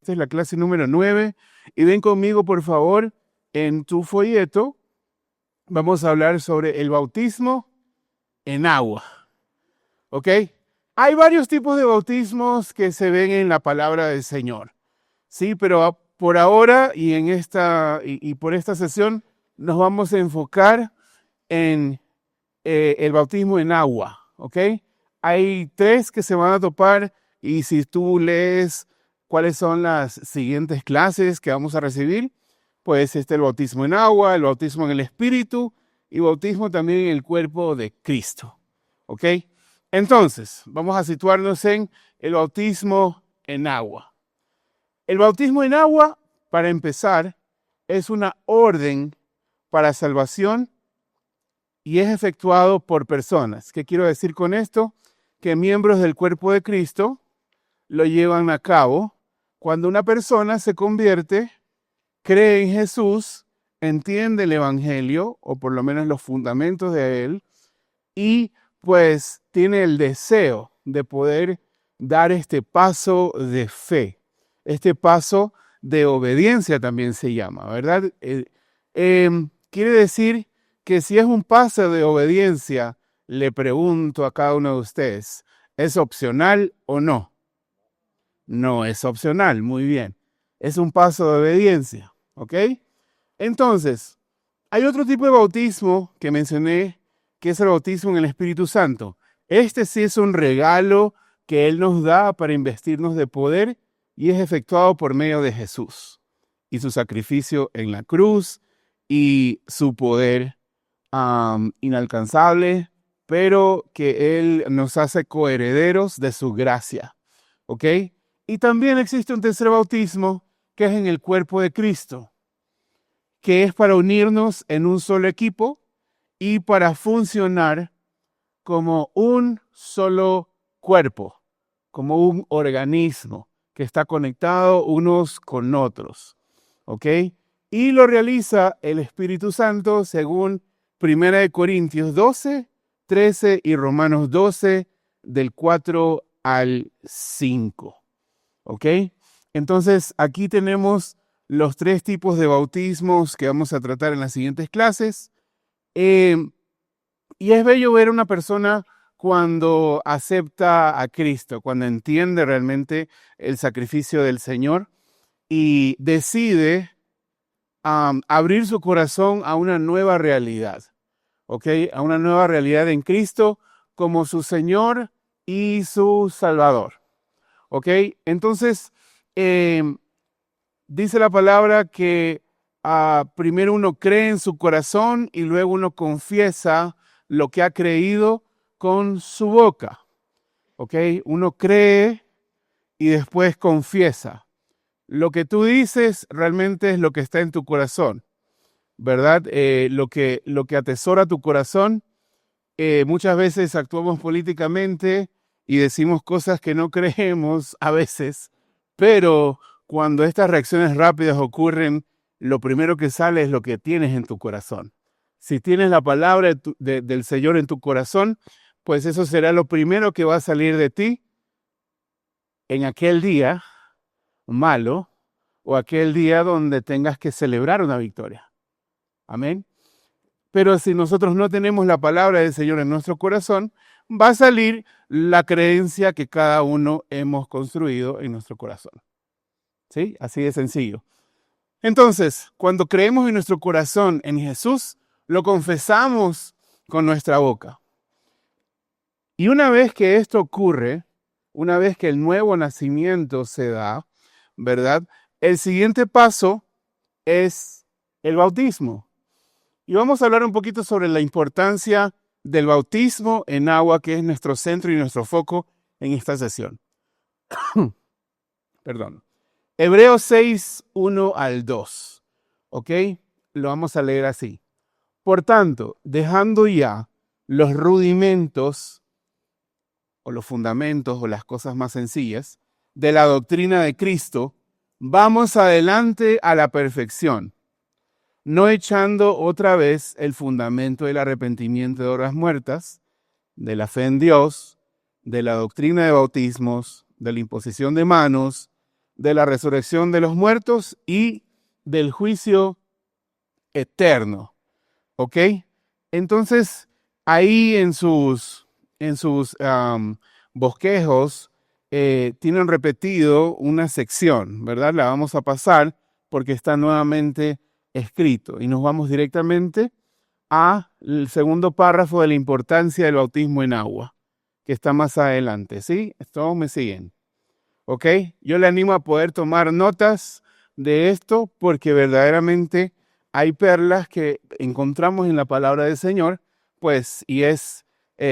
Esta es la clase número 9 y ven conmigo, por favor, en tu folleto. Vamos a hablar sobre el bautismo en agua. ¿Ok? Hay varios tipos de bautismos que se ven en la palabra del Señor. Sí, pero por ahora y por esta sesión nos vamos a enfocar en el bautismo en agua. ¿Ok? Hay 3 que se van a topar y si tú lees cuáles son las siguientes clases que vamos a recibir, pues el bautismo en agua, el bautismo en el Espíritu y bautismo también en el cuerpo de Cristo. ¿Ok? Entonces, vamos a situarnos en el bautismo en agua. El bautismo en agua, para empezar, es una orden para salvación y es efectuado por personas. ¿Qué quiero decir con esto? Que miembros del cuerpo de Cristo lo llevan a cabo cuando una persona se convierte, cree en Jesús, entiende el Evangelio, o por lo menos los fundamentos de él, y pues tiene el deseo de poder dar este paso de fe, este paso de obediencia también se llama, ¿verdad? Quiere decir que si es un paso de obediencia, le pregunto a cada uno de ustedes, ¿es opcional o no? No es opcional, muy bien. Es un paso de obediencia, ¿ok? Entonces, hay otro tipo de bautismo que mencioné, que es el bautismo en el Espíritu Santo. Este sí es un regalo que Él nos da para investirnos de poder y es efectuado por medio de Jesús y su sacrificio en la cruz y su poder inalcanzable, pero que Él nos hace coherederos de su gracia, ¿ok? Y también existe un tercer bautismo que es en el cuerpo de Cristo, que es para unirnos en un solo equipo y para funcionar como un solo cuerpo, como un organismo que está conectado unos con otros, ¿ok? Y lo realiza el Espíritu Santo según 1 Corintios 12, 13 y Romanos 12, del 4 al 5. ¿Ok? Entonces, aquí tenemos los 3 tipos de bautismos que vamos a tratar en las siguientes clases. Y es bello ver a una persona cuando acepta a Cristo, cuando entiende realmente el sacrificio del Señor y decide abrir su corazón a una nueva realidad, ¿ok? A una nueva realidad en Cristo como su Señor y su Salvador. ¿Ok? Entonces, dice la palabra que primero uno cree en su corazón y luego uno confiesa lo que ha creído con su boca. ¿Ok? Uno cree y después confiesa. Lo que tú dices realmente es lo que está en tu corazón, ¿verdad? Lo que atesora tu corazón. Muchas veces actuamos políticamente y decimos cosas que no creemos a veces, pero cuando estas reacciones rápidas ocurren, lo primero que sale es lo que tienes en tu corazón. Si tienes la palabra del Señor en tu corazón, pues eso será lo primero que va a salir de ti en aquel día malo o aquel día donde tengas que celebrar una victoria. Amén. Pero si nosotros no tenemos la palabra del Señor en nuestro corazón, va a salir la creencia que cada uno hemos construido en nuestro corazón. ¿Sí? Así de sencillo. Entonces, cuando creemos en nuestro corazón en Jesús, lo confesamos con nuestra boca. Y una vez que esto ocurre, una vez que el nuevo nacimiento se da, ¿verdad? El siguiente paso es el bautismo. Y vamos a hablar un poquito sobre la importancia del bautismo en agua, que es nuestro centro y nuestro foco en esta sesión. Perdón. Hebreos 6, 1 al 2. ¿Ok? Lo vamos a leer así. Por tanto, dejando ya los rudimentos o los fundamentos o las cosas más sencillas de la doctrina de Cristo, vamos adelante a la perfección, no echando otra vez el fundamento del arrepentimiento de obras muertas, de la fe en Dios, de la doctrina de bautismos, de la imposición de manos, de la resurrección de los muertos y del juicio eterno. ¿Ok? Entonces, ahí en sus bosquejos tienen repetido una sección, ¿verdad? La vamos a pasar porque está nuevamente escrito y nos vamos directamente al segundo párrafo de la importancia del bautismo en agua, que está más adelante, ¿sí? Todos me siguen, ¿ok? Yo le animo a poder tomar notas de esto porque verdaderamente hay perlas que encontramos en la palabra del Señor, pues, y es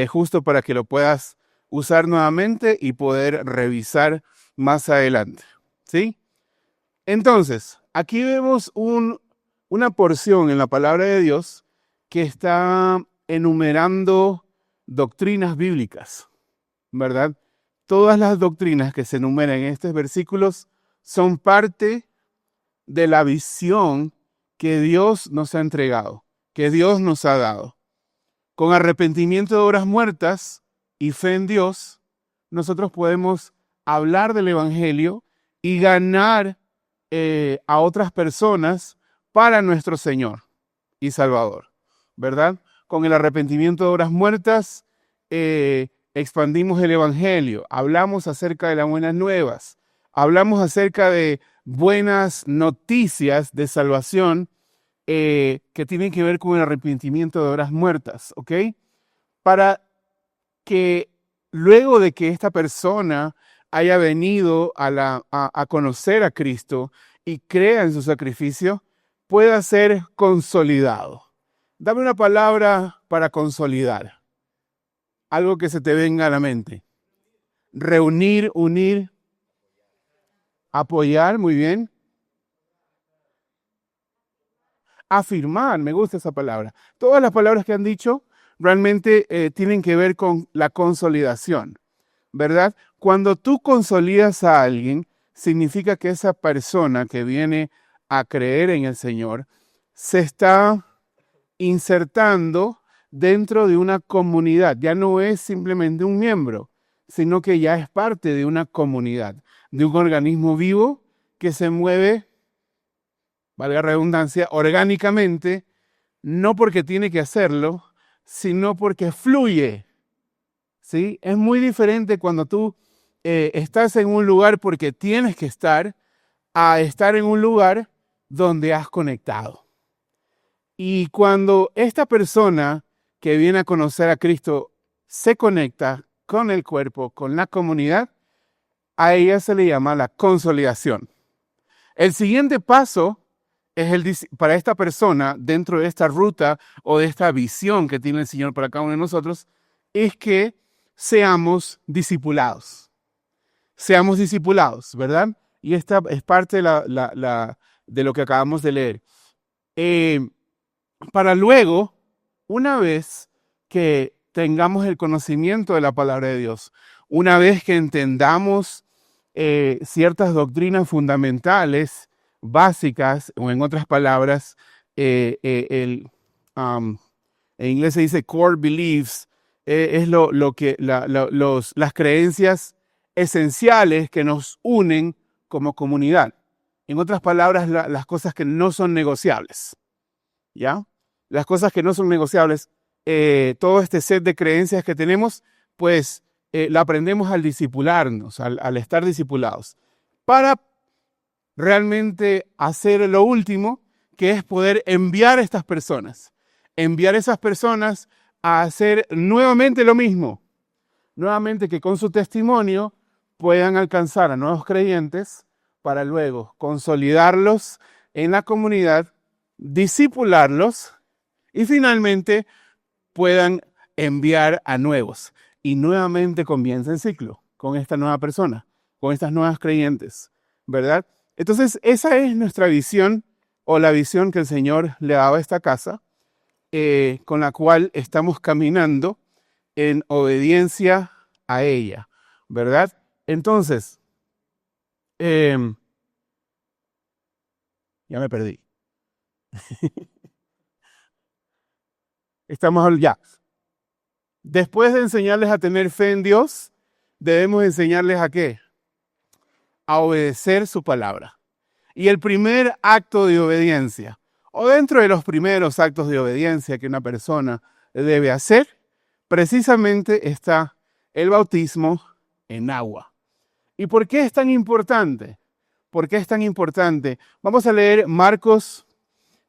justo para que lo puedas usar nuevamente y poder revisar más adelante, ¿sí? Entonces, aquí vemos una porción en la palabra de Dios que está enumerando doctrinas bíblicas, ¿verdad? Todas las doctrinas que se enumeran en estos versículos son parte de la visión que Dios nos ha entregado, que Dios nos ha dado. Con arrepentimiento de obras muertas y fe en Dios, nosotros podemos hablar del Evangelio y ganar a otras personas para nuestro Señor y Salvador, ¿verdad? Con el arrepentimiento de obras muertas, expandimos el Evangelio, hablamos acerca de las buenas nuevas, hablamos acerca de buenas noticias de salvación que tienen que ver con el arrepentimiento de obras muertas, ¿ok? Para que luego de que esta persona haya venido a conocer a Cristo y crea en su sacrificio, pueda ser consolidado. Dame una palabra para consolidar. Algo que se te venga a la mente. Reunir, unir, apoyar, muy bien. Afirmar, me gusta esa palabra. Todas las palabras que han dicho realmente tienen que ver con la consolidación, ¿verdad? Cuando tú consolidas a alguien, significa que esa persona que viene a creer en el Señor se está insertando dentro de una comunidad. Ya no es simplemente un miembro, sino que ya es parte de una comunidad, de un organismo vivo que se mueve, valga la redundancia, orgánicamente, no porque tiene que hacerlo, sino porque fluye. ¿Sí? Es muy diferente cuando tú estás en un lugar porque tienes que estar, a estar en un lugar donde has conectado. Y cuando esta persona que viene a conocer a Cristo se conecta con el cuerpo, con la comunidad, a ella se le llama la consolidación. El siguiente paso es para esta persona, dentro de esta ruta o de esta visión que tiene el Señor para cada uno de nosotros, es que seamos discipulados. Seamos discipulados, ¿verdad? Y esta es parte de lo que acabamos de leer. Para luego, una vez que tengamos el conocimiento de la palabra de Dios, una vez que entendamos ciertas doctrinas fundamentales, básicas, o en otras palabras, en inglés se dice core beliefs, es las creencias esenciales que nos unen como comunidad. En otras palabras, las cosas que no son negociables, ¿ya? Las cosas que no son negociables, todo este set de creencias que tenemos, pues la aprendemos al discipularnos, al estar discipulados, para realmente hacer lo último, que es poder enviar a estas personas, enviar a esas personas a hacer nuevamente lo mismo, nuevamente que con su testimonio puedan alcanzar a nuevos creyentes para luego consolidarlos en la comunidad, discipularlos y finalmente puedan enviar a nuevos. Y nuevamente comienza el ciclo con esta nueva persona, con estas nuevas creyentes, ¿verdad? Entonces, esa es nuestra visión o la visión que el Señor le daba a esta casa, con la cual estamos caminando en obediencia a ella, ¿verdad? Entonces, ya me perdí. Estamos ya. Después de enseñarles a tener fe en Dios, debemos enseñarles a qué? a obedecer su palabra. Y el primer acto de obediencia, o dentro de los primeros actos de obediencia que una persona debe hacer, precisamente está el bautismo en agua. ¿Y por qué es tan importante? ¿Por qué es tan importante? Vamos a leer Marcos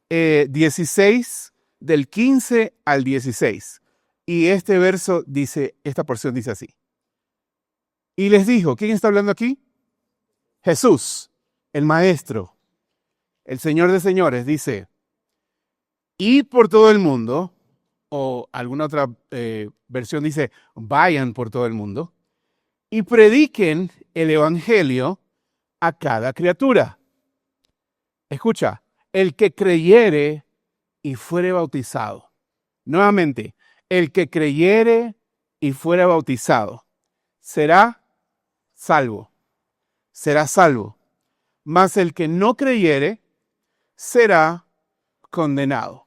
16, del 15 al 16. Y este verso dice, esta porción dice así. Y les dijo, ¿quién está hablando aquí? Jesús, el Maestro, el Señor de señores, dice, id por todo el mundo, o alguna otra versión dice, vayan por todo el mundo, y prediquen el Evangelio a cada criatura. Escucha, el que creyere y fuere bautizado. Nuevamente, el que creyere y fuere bautizado será salvo. Será salvo. Mas el que no creyere será condenado.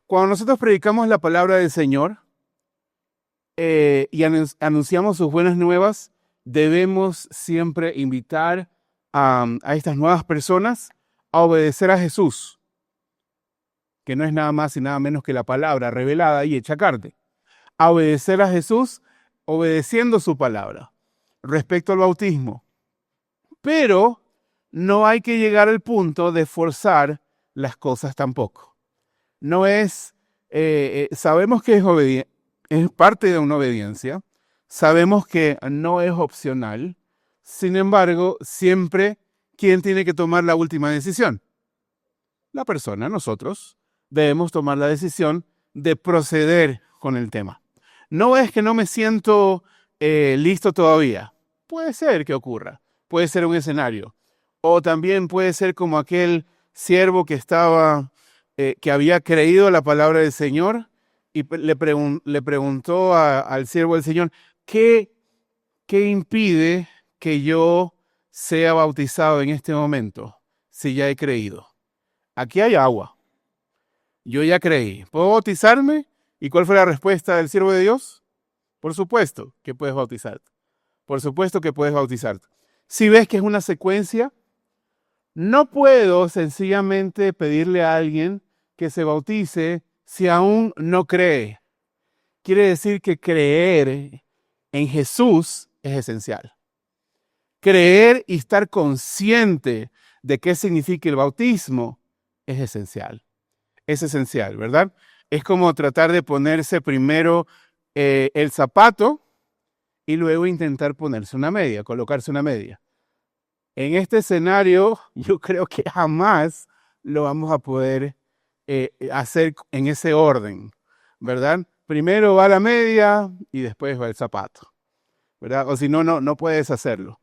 Cuando nosotros predicamos la palabra del Señor y anunciamos sus buenas nuevas, debemos siempre invitar a estas nuevas personas a obedecer a Jesús, que no es nada más y nada menos que la palabra revelada y hecha carne. A obedecer a Jesús obedeciendo su palabra respecto al bautismo. Pero no hay que llegar al punto de forzar las cosas tampoco. No es, sabemos que es parte de una obediencia, sabemos que no es opcional, sin embargo, siempre, ¿quién tiene que tomar la última decisión? La persona, nosotros, debemos tomar la decisión de proceder con el tema. No es que no me siento listo todavía. Puede ser que ocurra, puede ser un escenario. O también puede ser como aquel siervo que que había creído la palabra del Señor y le preguntó al siervo del Señor, ¿qué impide que yo sea bautizado en este momento si ya he creído? Aquí hay agua. Yo ya creí. ¿Puedo bautizarme? ¿Y cuál fue la respuesta del siervo de Dios? Por supuesto que puedes bautizarte. Por supuesto que puedes bautizarte. Si ves que es una secuencia, no puedo sencillamente pedirle a alguien que se bautice si aún no cree. Quiere decir que creer en Jesús es esencial. Creer y estar consciente de qué significa el bautismo es esencial. Es esencial, ¿verdad? Es como tratar de ponerse primero el zapato y luego intentar ponerse una media, colocarse una media. En este escenario, yo creo que jamás lo vamos a poder hacer en ese orden, ¿verdad? Primero va la media y después va el zapato, ¿verdad? O si no, no puedes hacerlo.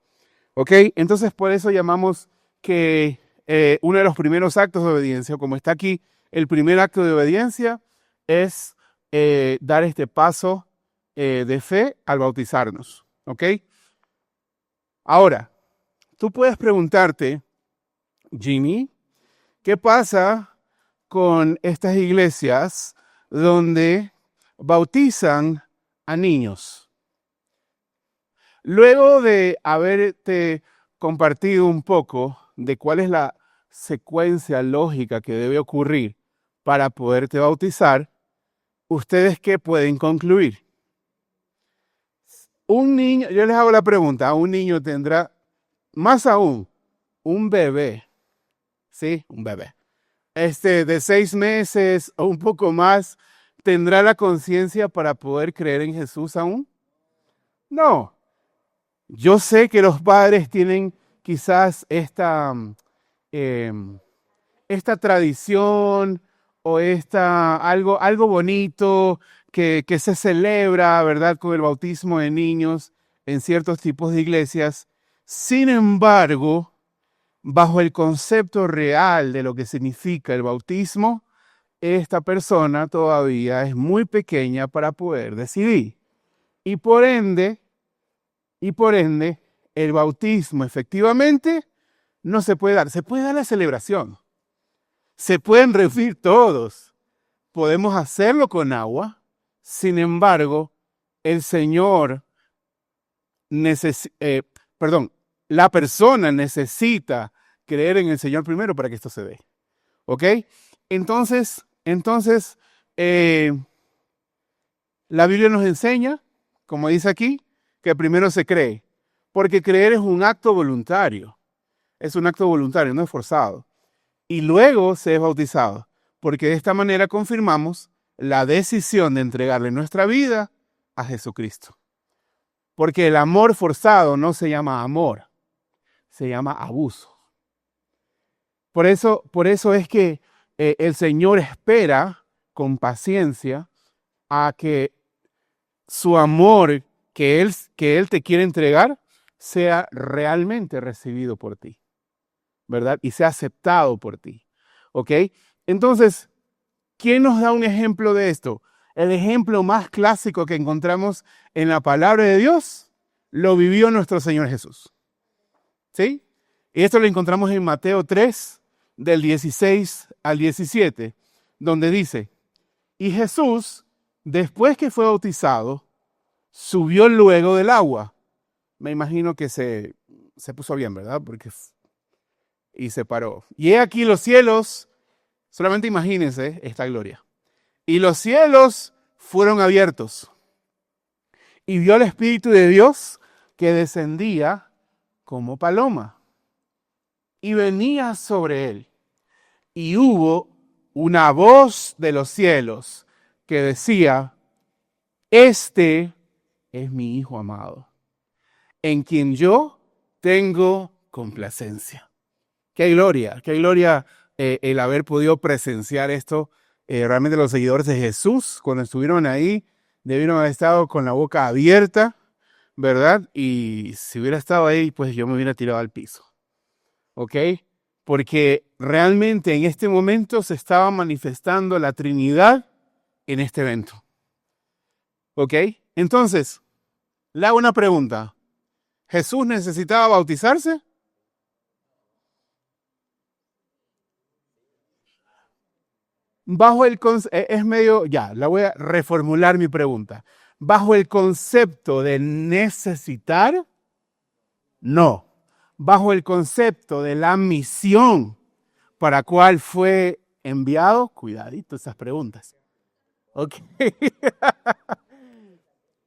¿Ok? Entonces, por eso llamamos que uno de los primeros actos de obediencia, como está aquí, el primer acto de obediencia es dar este paso de fe al bautizarnos. ¿Ok? Ahora, tú puedes preguntarte, Jimmy, ¿qué pasa con estas iglesias donde bautizan a niños? Luego de haberte compartido un poco de cuál es la secuencia lógica que debe ocurrir para poderte bautizar, ¿ustedes qué pueden concluir? Un niño, yo les hago la pregunta, un niño tendrá, más aún, un bebé, ¿sí? Un bebé. De 6 meses o un poco más, ¿tendrá la conciencia para poder creer en Jesús aún? No. Yo sé que los padres tienen quizás esta tradición o algo bonito que se celebra, ¿verdad?, con el bautismo de niños en ciertos tipos de iglesias. Sin embargo, bajo el concepto real de lo que significa el bautismo, esta persona todavía es muy pequeña para poder decidir. Y por ende, el bautismo efectivamente no se puede dar. Se puede dar la celebración. Se pueden reunir todos. Podemos hacerlo con agua. Sin embargo, el Señor la persona necesita creer en el Señor primero para que esto se dé. ¿Ok? Entonces, la Biblia nos enseña, como dice aquí, que primero se cree, porque creer es un acto voluntario. Es un acto voluntario, no es forzado. Y luego se es bautizado, porque de esta manera confirmamos la decisión de entregarle nuestra vida a Jesucristo. Porque el amor forzado no se llama amor, se llama abuso. Por eso es que el Señor espera con paciencia a que su amor que Él te quiere entregar sea realmente recibido por ti, ¿verdad? Y sea aceptado por ti, ¿ok? Entonces, ¿quién nos da un ejemplo de esto? El ejemplo más clásico que encontramos en la palabra de Dios lo vivió nuestro Señor Jesús, ¿sí? Y esto lo encontramos en Mateo 3, del 16 al 17, donde dice, y Jesús, después que fue bautizado, subió luego del agua. Me imagino que se puso bien, ¿verdad? Y se paró. Y he aquí los cielos, solamente imagínense esta gloria. Y los cielos fueron abiertos. Y vio al Espíritu de Dios que descendía como paloma. Y venía sobre él. Y hubo una voz de los cielos que decía, este es mi Hijo amado, en quien yo tengo complacencia. Qué gloria el haber podido presenciar esto. Realmente los seguidores de Jesús, cuando estuvieron ahí, debieron haber estado con la boca abierta, ¿verdad? Y si hubiera estado ahí, pues yo me hubiera tirado al piso. ¿Ok? Porque realmente en este momento se estaba manifestando la Trinidad en este evento. ¿Ok? Entonces, le hago una pregunta. ¿Jesús necesitaba bautizarse? La voy a reformular mi pregunta. Bajo el concepto de necesitar, no. Bajo el concepto de la misión para cual fue enviado, cuidadito esas preguntas. Ok.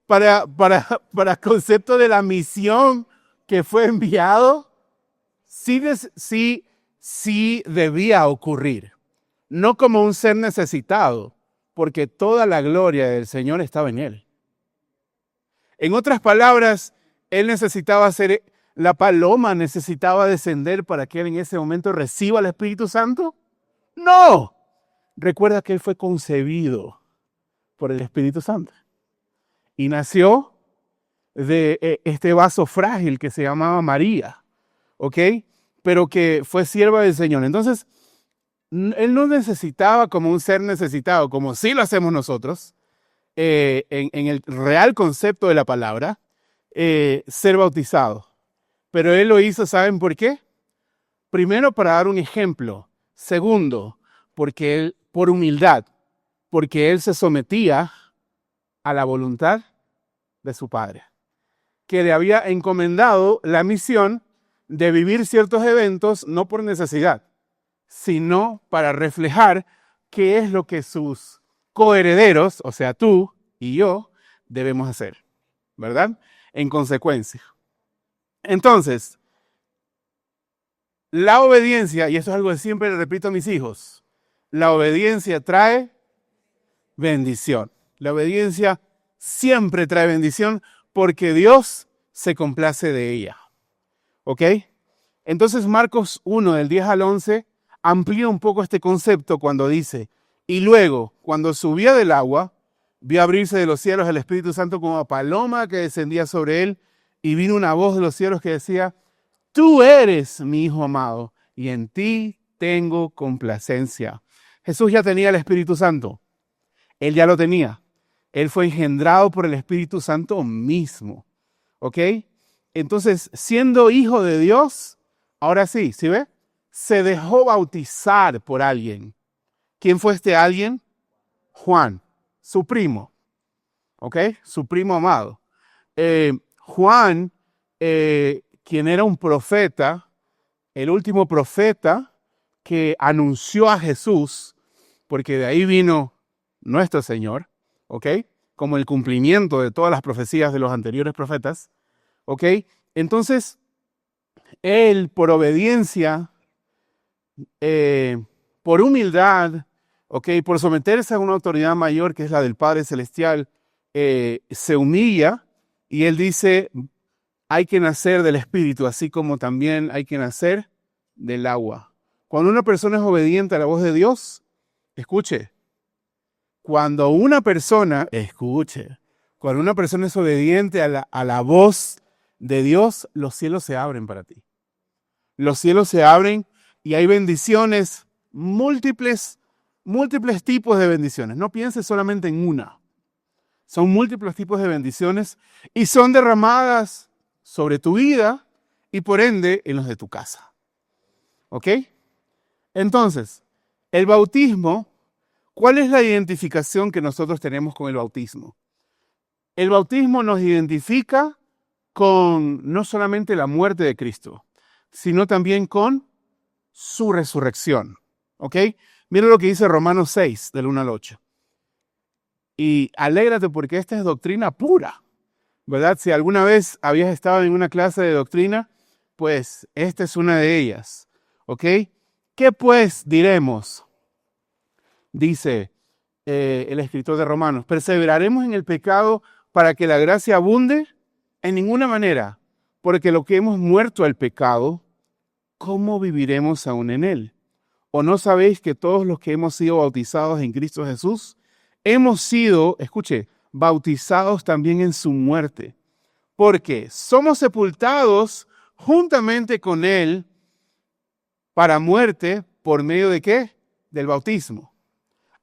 Para el concepto de la misión que fue enviado, sí debía ocurrir. No como un ser necesitado, porque toda la gloria del Señor estaba en él. En otras palabras, la paloma necesitaba descender para que él en ese momento reciba el Espíritu Santo. No. Recuerda que él fue concebido por el Espíritu Santo y nació de este vaso frágil que se llamaba María, ¿ok? Pero que fue sierva del Señor. Entonces, él no necesitaba como un ser necesitado, como sí lo hacemos nosotros, en el real concepto de la palabra, ser bautizado. Pero él lo hizo, ¿saben por qué? Primero, para dar un ejemplo. Segundo, por humildad, porque él se sometía a la voluntad de su padre, que le había encomendado la misión de vivir ciertos eventos no por necesidad, sino para reflejar qué es lo que sus coherederos, o sea, tú y yo, debemos hacer, ¿verdad? En consecuencia. Entonces, la obediencia, y eso es algo que siempre le repito a mis hijos, la obediencia trae bendición. La obediencia siempre trae bendición porque Dios se complace de ella. ¿Ok? Entonces Marcos 1, del 10 al 11, amplía un poco este concepto cuando dice, y luego, cuando subía del agua, vio abrirse de los cielos el Espíritu Santo como paloma que descendía sobre él, y vino una voz de los cielos que decía, tú eres mi Hijo amado, y en ti tengo complacencia. Jesús ya tenía el Espíritu Santo. Él ya lo tenía. Él fue engendrado por el Espíritu Santo mismo. ¿Ok? Entonces, siendo hijo de Dios, ahora sí, ¿sí ve? Se dejó bautizar por alguien. ¿Quién fue este alguien? Juan, su primo. ¿Ok? Su primo amado. Juan, quien era un profeta, el último profeta que anunció a Jesús, porque de ahí vino nuestro Señor, ¿ok? Como el cumplimiento de todas las profecías de los anteriores profetas, ¿ok? Entonces, él, por obediencia, por humildad, ¿ok? Por someterse a una autoridad mayor que es la del Padre Celestial, se humilla y él dice, hay que nacer del Espíritu, así como también hay que nacer del agua. Cuando una persona es obediente a la voz de Dios, escuche, cuando una persona es obediente a la voz de Dios, los cielos se abren para ti. Los cielos se abren y hay bendiciones, múltiples tipos de bendiciones. No pienses solamente en una. Son múltiples tipos de bendiciones y son derramadas sobre tu vida y por ende en los de tu casa. ¿Ok? Entonces, el bautismo, ¿cuál es la identificación que nosotros tenemos con el bautismo? El bautismo nos identifica con no solamente la muerte de Cristo, sino también con su resurrección. ¿Ok? Mira lo que dice Romanos 6, del 1 al 8. Y alégrate porque esta es doctrina pura, ¿verdad? Si alguna vez habías estado en una clase de doctrina, pues esta es una de ellas. ¿Ok? ¿Qué pues diremos? Dice el escritor de Romanos, ¿perseveraremos en el pecado para que la gracia abunde? En ninguna manera, porque lo que hemos muerto al pecado, ¿cómo viviremos aún en él? ¿O no sabéis que todos los que hemos sido bautizados en Cristo Jesús, hemos sido, escuche, bautizados también en su muerte? Porque somos sepultados juntamente con él para muerte, ¿por medio de qué? Del bautismo.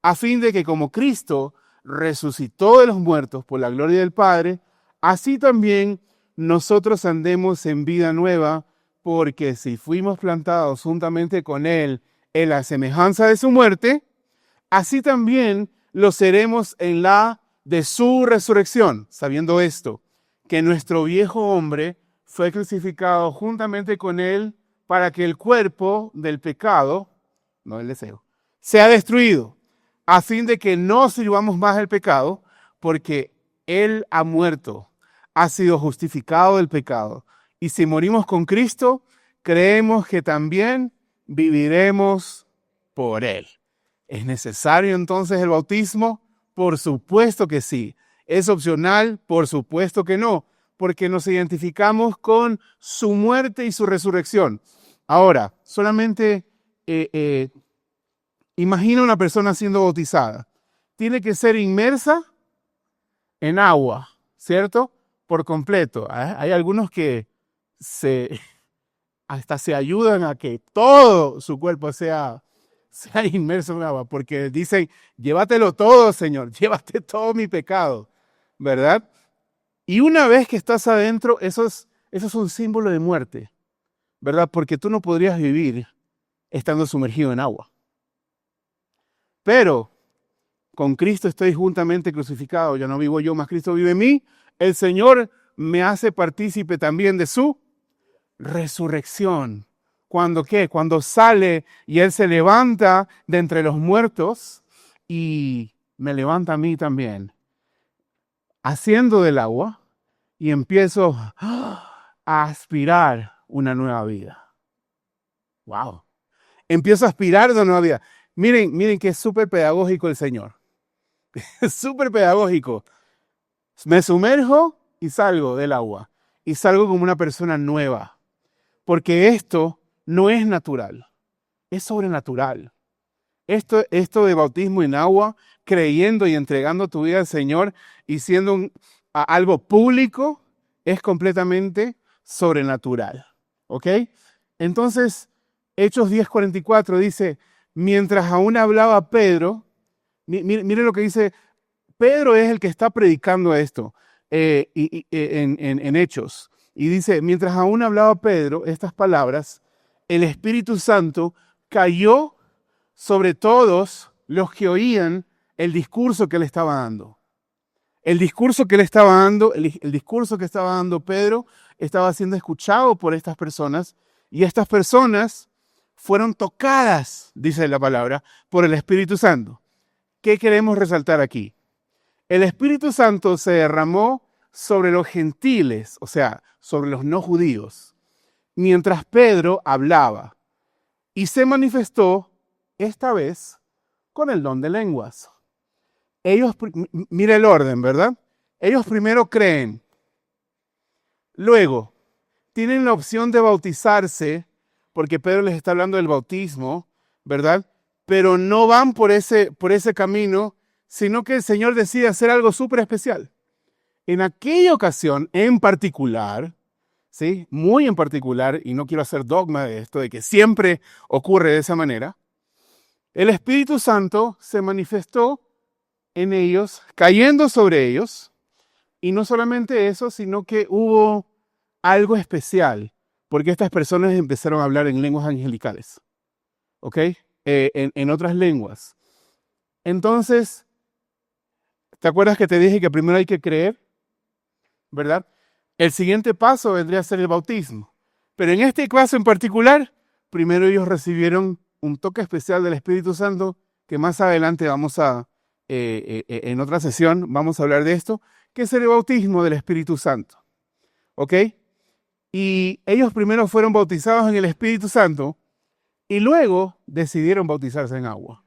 A fin de que como Cristo resucitó de los muertos por la gloria del Padre, así también nosotros andemos en vida nueva, porque si fuimos plantados juntamente con él en la semejanza de su muerte, así también lo seremos en la de su resurrección, sabiendo esto, que nuestro viejo hombre fue crucificado juntamente con él para que el cuerpo del pecado, no el deseo, sea destruido, a fin de que no sirvamos más al pecado, porque él ha muerto, ha sido justificado del pecado. Y si morimos con Cristo, creemos que también viviremos por él. ¿Es necesario entonces el bautismo? Por supuesto que sí. ¿Es opcional? Por supuesto que no, porque nos identificamos con su muerte y su resurrección. Ahora, solamente imagina una persona siendo bautizada. Tiene que ser inmersa en agua, ¿cierto? Por completo. Hay algunos que hasta se ayudan a que todo su cuerpo sea inmerso en agua, porque dicen, llévatelo todo, Señor, llévate todo mi pecado, ¿verdad? Y una vez que estás adentro, eso es un símbolo de muerte, ¿verdad? Porque tú no podrías vivir estando sumergido en agua. Pero con Cristo estoy juntamente crucificado, ya no vivo yo, más Cristo vive en mí. El Señor me hace partícipe también de su resurrección. ¿Cuándo qué? Cuando sale y Él se levanta de entre los muertos y me levanta a mí también, haciendo del agua, y empiezo a aspirar una nueva vida. ¡Wow! Empiezo a aspirar una nueva vida. Miren que es súper pedagógico el Señor. Es súper pedagógico. Me sumerjo y salgo del agua. Y salgo como una persona nueva. Porque esto no es natural. Es sobrenatural. Esto de bautismo en agua, creyendo y entregando tu vida al Señor y siendo algo público, es completamente sobrenatural. ¿Ok? Entonces, Hechos 10:44 dice, mientras aún hablaba Pedro, mire lo que dice, Pedro es el que está predicando esto en Hechos. Y dice, mientras aún hablaba Pedro estas palabras, el Espíritu Santo cayó sobre todos los que oían el discurso que él estaba dando. El discurso que él estaba dando, el discurso que estaba dando Pedro, estaba siendo escuchado por estas personas y estas personas fueron tocadas, dice la palabra, por el Espíritu Santo. ¿Qué queremos resaltar aquí? El Espíritu Santo se derramó sobre los gentiles, o sea, sobre los no judíos, mientras Pedro hablaba y se manifestó esta vez con el don de lenguas. Mira el orden, ¿verdad? Ellos primero creen, luego tienen la opción de bautizarse, porque Pedro les está hablando del bautismo, ¿verdad? Pero no van por ese camino, sino que el Señor decide hacer algo súper especial. En aquella ocasión, en particular, ¿sí? Muy en particular, y no quiero hacer dogma de esto, de que siempre ocurre de esa manera, el Espíritu Santo se manifestó en ellos, cayendo sobre ellos, y no solamente eso, sino que hubo algo especial, porque estas personas empezaron a hablar en lenguas angelicales, ¿ok? En otras lenguas. Entonces, ¿te acuerdas que te dije que primero hay que creer? ¿Verdad? El siguiente paso vendría a ser el bautismo. Pero en este caso en particular, primero ellos recibieron un toque especial del Espíritu Santo, que más adelante vamos a, en otra sesión, vamos a hablar de esto, que es el bautismo del Espíritu Santo. ¿Ok? Y ellos primero fueron bautizados en el Espíritu Santo y luego decidieron bautizarse en agua.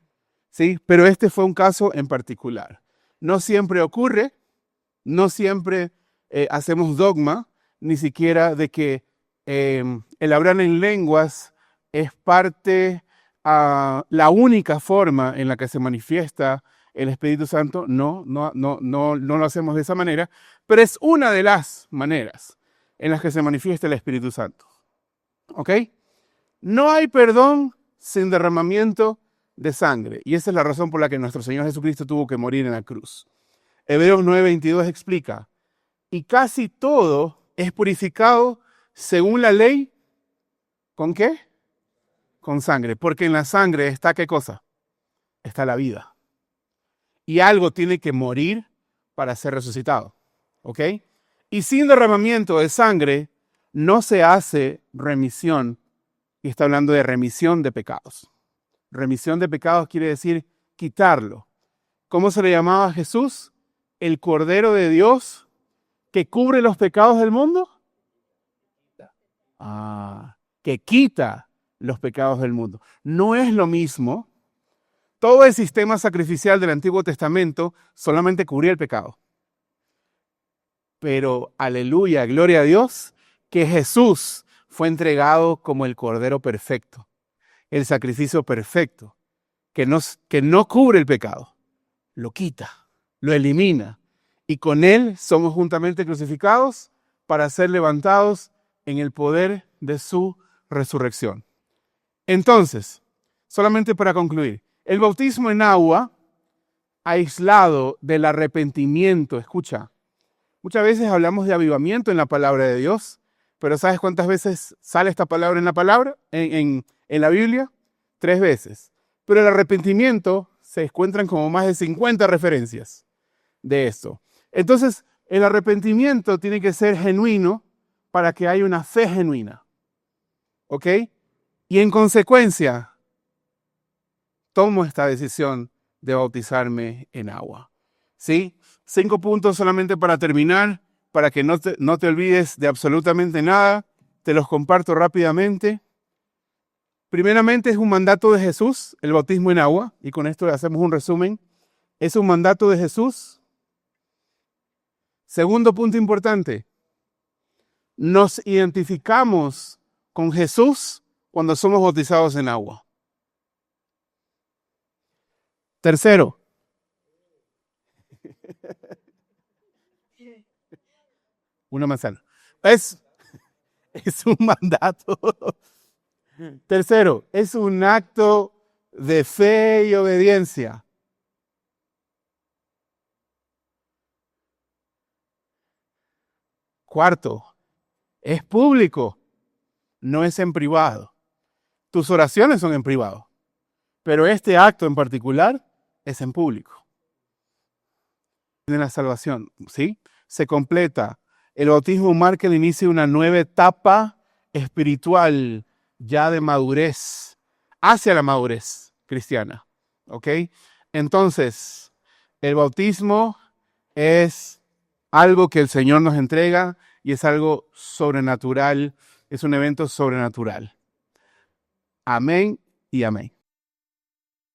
¿Sí? Pero este fue un caso en particular. No siempre ocurre, no siempre hacemos dogma, ni siquiera de que el hablar en lenguas es parte, la única forma en la que se manifiesta el Espíritu Santo. No lo hacemos de esa manera, pero es una de las maneras en las que se manifiesta el Espíritu Santo. ¿Ok? No hay perdón sin derramamiento de sangre. Y esa es la razón por la que nuestro Señor Jesucristo tuvo que morir en la cruz. Hebreos 9:22 explica, y casi todo es purificado según la ley, ¿con qué? Con sangre. Porque en la sangre está, ¿qué cosa? Está la vida. Y algo tiene que morir para ser resucitado. ¿Ok? Y sin derramamiento de sangre no se hace remisión. Y está hablando de remisión de pecados. Remisión de pecados quiere decir quitarlo. ¿Cómo se le llamaba a Jesús? El Cordero de Dios que cubre los pecados del mundo. Que quita los pecados del mundo. No es lo mismo. Todo el sistema sacrificial del Antiguo Testamento solamente cubría el pecado. Pero, aleluya, gloria a Dios, que Jesús fue entregado como el Cordero perfecto, el sacrificio perfecto, que no cubre el pecado, lo quita, lo elimina, y con él somos juntamente crucificados para ser levantados en el poder de su resurrección. Entonces, solamente para concluir, el bautismo en agua, aislado del arrepentimiento, escucha, muchas veces hablamos de avivamiento en la palabra de Dios, pero ¿sabes cuántas veces sale esta palabra en la palabra, en la Biblia? 3 veces. Pero el arrepentimiento se encuentran como más de 50 referencias de esto. Entonces, el arrepentimiento tiene que ser genuino para que haya una fe genuina. ¿Ok? Y en consecuencia, tomo esta decisión de bautizarme en agua. ¿Sí? 5 puntos solamente para terminar, para que no te olvides de absolutamente nada. Te los comparto rápidamente. Primeramente, es un mandato de Jesús, el bautismo en agua, y con esto hacemos un resumen. Es un mandato de Jesús. Segundo punto importante, nos identificamos con Jesús cuando somos bautizados en agua. Tercero, una manzana. Es un mandato. Tercero, es un acto de fe y obediencia. Cuarto, es público, no es en privado. Tus oraciones son en privado, pero este acto en particular es en público. En la salvación, ¿sí? Se completa El bautismo marca el inicio de una nueva etapa espiritual, ya de madurez, hacia la madurez cristiana. ¿Ok? Entonces, el bautismo es algo que el Señor nos entrega y es algo sobrenatural, es un evento sobrenatural. Amén y amén.